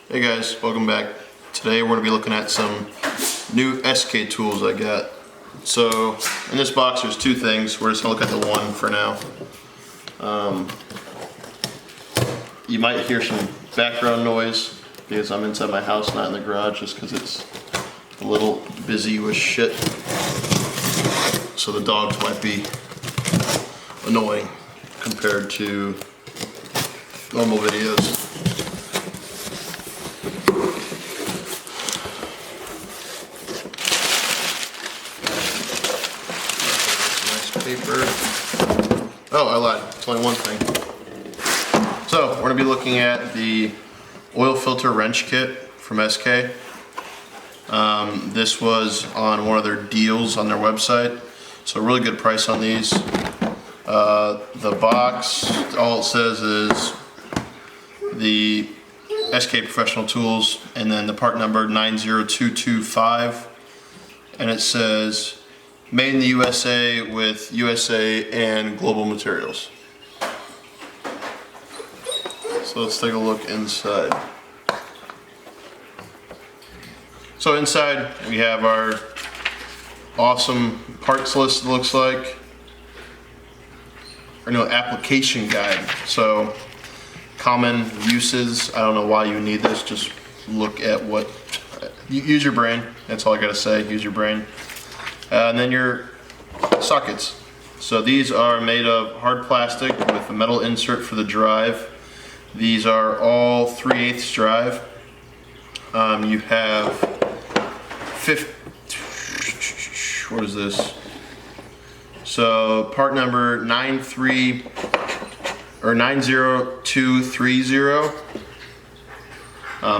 Hey guys, welcome back. Today we're going to be looking at some new SK tools I got. So in this box there's two things. We're just going to look at the one for now. You might hear some background noise because I'm inside my house, not in the garage, just because it's a little busy with shit. So the dogs might be annoying compared to normal videos. Paper. Oh, I lied. It's only one thing. So we're going to be looking at the oil filter wrench kit from SK. This was on one of their deals on their website. So a really good price on these. The box, all it says is the SK Professional Tools and then the part number 90225. And it says made in the USA with USA and global materials. So let's take a look inside. So inside we have our awesome parts list, it looks like. Or no, application guide. So common uses, I don't know why you need this, just look at what, use your brain, that's all I gotta say, use your brain. And then your sockets. So these are made of hard plastic with a metal insert for the drive. These are all 3/8 drive. You have what is this? So part number 90230.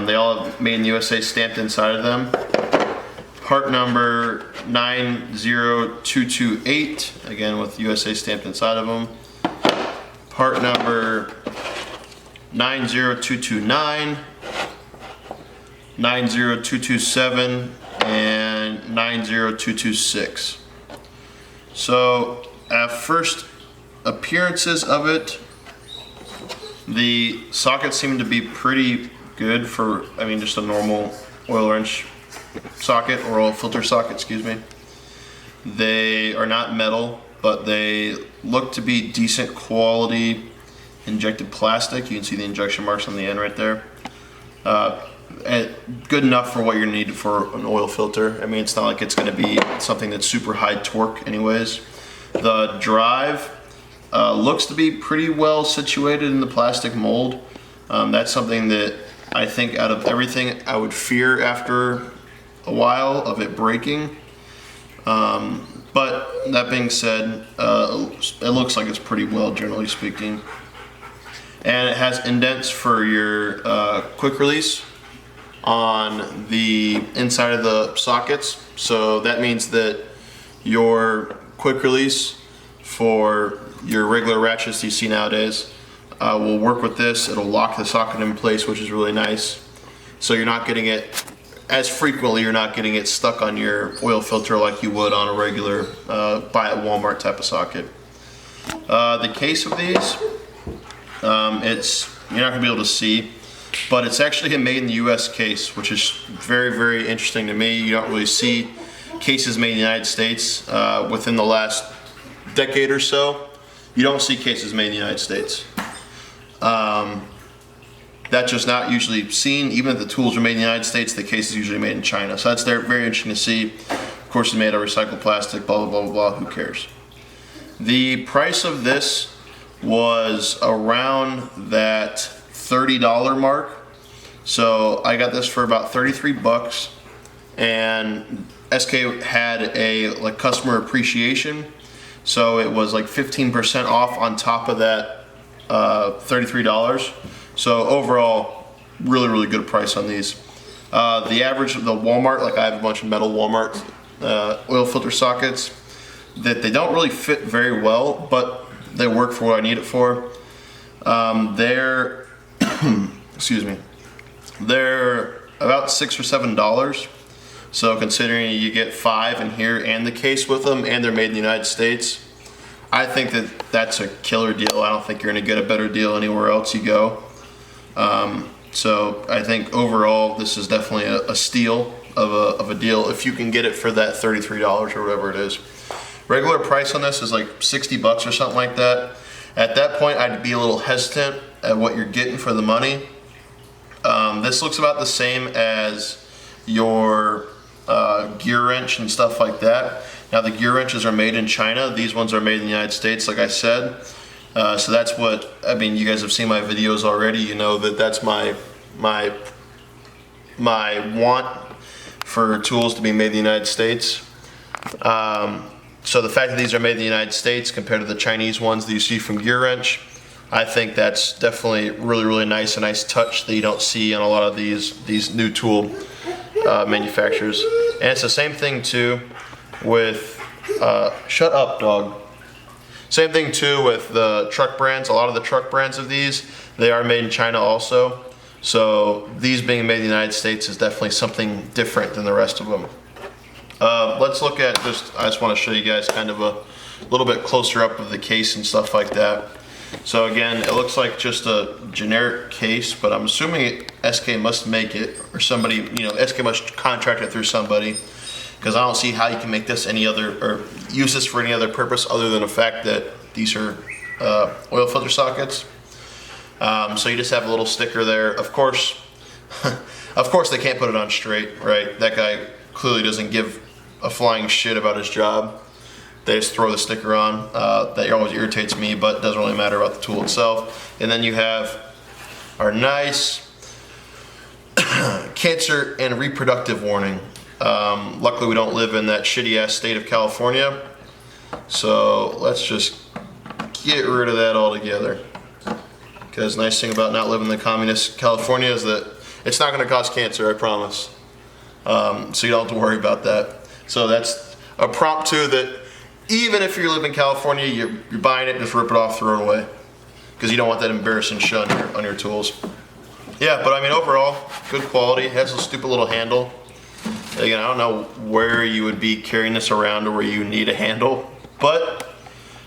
They all have made in the USA stamped inside of them. Part number 90228, again with USA stamped inside of them. Part number 90229, 90227, and 90226. So at first appearances of it, the sockets seem to be pretty good for, I mean, just a normal oil wrench socket or oil filter socket, excuse me. They are not metal, but they look to be decent quality injected plastic. You can see the injection marks on the end right there. Good enough for what you're gonna need for an oil filter. I mean, it's not like it's gonna be something that's super high torque anyways. The drive looks to be pretty well situated in the plastic mold. That's something that I think out of everything I would fear after a while of it breaking. But that being said, it looks like it's pretty well, generally speaking. And it has indents for your quick release on the inside of the sockets. So that means that your quick release for your regular ratchets you see nowadays will work with this. It'll lock the socket in place, which is really nice. So you're not getting it as frequently, you're not getting it stuck on your oil filter like you would on a regular buy at Walmart type of socket. The case of these, you're not gonna be able to see, but it's actually a made in the US case, which is very, very interesting to me. You don't really see cases made in the United States within the last decade or so. You don't see cases made in the United States. That's just not usually seen. Even if the tools are made in the United States, the case is usually made in China. So that's very interesting to see. Of course, it's made of recycled plastic, blah, blah, blah, blah, who cares? The price of this was around that $30 mark. So I got this for about 33 bucks. And SK had a customer appreciation. So it was like 15% off on top of that $33. So overall, really, really good price on these. The average of the Walmart, like I have a bunch of metal Walmart oil filter sockets that they don't really fit very well, but they work for what I need it for. They're, excuse me, they're about $6 or $7. So considering you get 5 in here and the case with them, and they're made in the United States, I think that that's a killer deal. I don't think you're gonna get a better deal anywhere else you go. So I think overall this is definitely a steal of a deal if you can get it for that $33 or whatever it is. Regular price on this is like 60 bucks or something like that. At that point, I'd be a little hesitant at what you're getting for the money. This looks about the same as your gear wrench and stuff like that. Now the gear wrenches are made in China. These ones are made in the United States, like I said. So that's what, I mean, you guys have seen my videos already. You know that that's my want for tools to be made in the United States. So the fact that these are made in the United States compared to the Chinese ones that you see from Gear Wrench, I think that's definitely really, really nice, a nice touch that you don't see on a lot of these new tool manufacturers. And it's the same thing too with, shut up dog. Same thing too with the truck brands. A lot of the truck brands of these, they are made in China also. So these being made in the United States is definitely something different than the rest of them. Let's look at I just want to show you guys kind of a little bit closer up of the case and stuff like that. So again, it looks like just a generic case, but I'm assuming SK must make it, or somebody, you know, SK must contract it through somebody, because I don't see how you can make this any other, or use this for any other purpose other than the fact that these are oil filter sockets. So you just have a little sticker there. Of course, they can't put it on straight, right? That guy clearly doesn't give a flying shit about his job. They just throw the sticker on. That always irritates me, but doesn't really matter about the tool itself. And then you have our nice cancer and reproductive warning. Luckily we don't live in that shitty ass state of California. So let's just get rid of that altogether. Because the nice thing about not living in the communist California is that it's not going to cause cancer, I promise. So you don't have to worry about that. So that's a prompt too, that even if you live in California, you're buying it, just rip it off, throw it away. Because you don't want that embarrassing shit on your tools. Yeah, but I mean overall, good quality. It has a stupid little handle. Again, I don't know where you would be carrying this around or where you need a handle. But,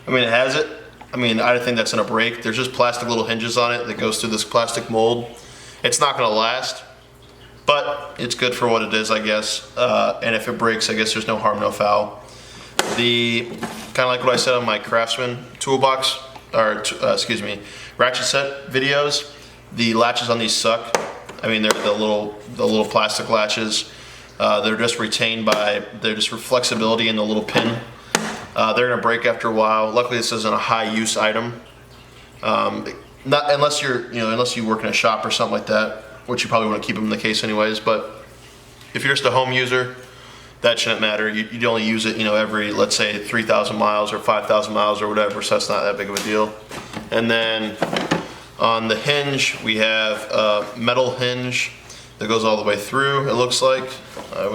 I mean, it has it. I mean, I think that's gonna break. There's just plastic little hinges on it that goes through this plastic mold. It's not gonna last, but it's good for what it is, I guess. And if it breaks, I guess there's no harm, no foul. Kind of like what I said on my Craftsman toolbox, or excuse me, ratchet set videos, the latches on these suck. I mean, they're the little plastic latches. They're just retained by, they're just for flexibility in the little pin. They're gonna break after a while. Luckily this isn't a high use item. Not unless unless you work in a shop or something like that, which you probably want to keep them in the case anyways. But if you're just a home user, that shouldn't matter. You only use it, every, let's say 3,000 miles or 5,000 miles or whatever, so that's not that big of a deal. And then on the hinge, we have a metal hinge that goes all the way through, it looks like. I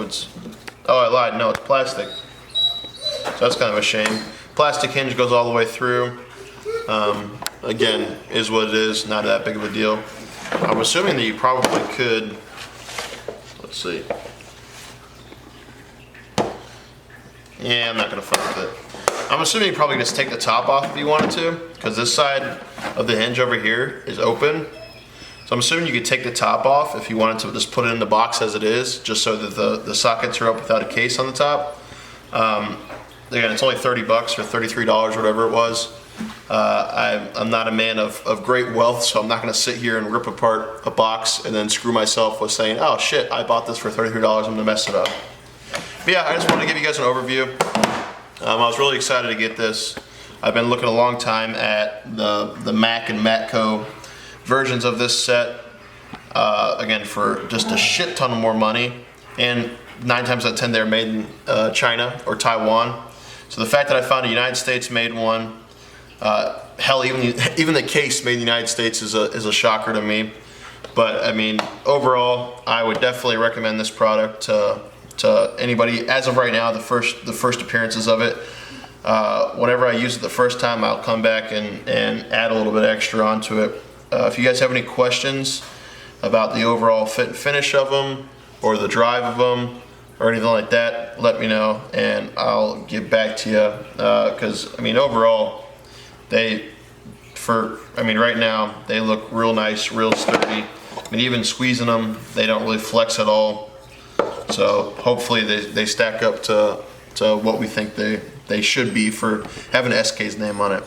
lied, no, it's plastic. So that's kind of a shame. Plastic hinge goes all the way through. Again, is what it is, not that big of a deal. I'm assuming that you probably could, let's see. Yeah, I'm not gonna fuck with it. I'm assuming you probably just take the top off if you wanted to, because this side of the hinge over here is open. So I'm assuming you could take the top off if you wanted to just put it in the box as it is, just so that the sockets are up without a case on the top. Again, it's only 30 bucks or $33, whatever it was. I'm not a man of great wealth, so I'm not gonna sit here and rip apart a box and then screw myself with saying, oh shit, I bought this for $33, I'm gonna mess it up. But yeah, I just wanted to give you guys an overview. I was really excited to get this. I've been looking a long time at the Mac and Matco versions of this set, again, for just a shit ton more money, and 9 times out of 10 they're made in China or Taiwan. So the fact that I found a United States made one, hell, even the case made in the United States is a shocker to me. But I mean, overall, I would definitely recommend this product to anybody. As of right now, the first appearances of it. Whenever I use it the first time, I'll come back and add a little bit extra onto it. If you guys have any questions about the overall fit and finish of them, or the drive of them, or anything like that, let me know and I'll get back to you. Because I mean, overall, right now they look real nice, real sturdy. I mean, even squeezing them, they don't really flex at all. So hopefully they stack up to what we think they should be for having SK's name on it.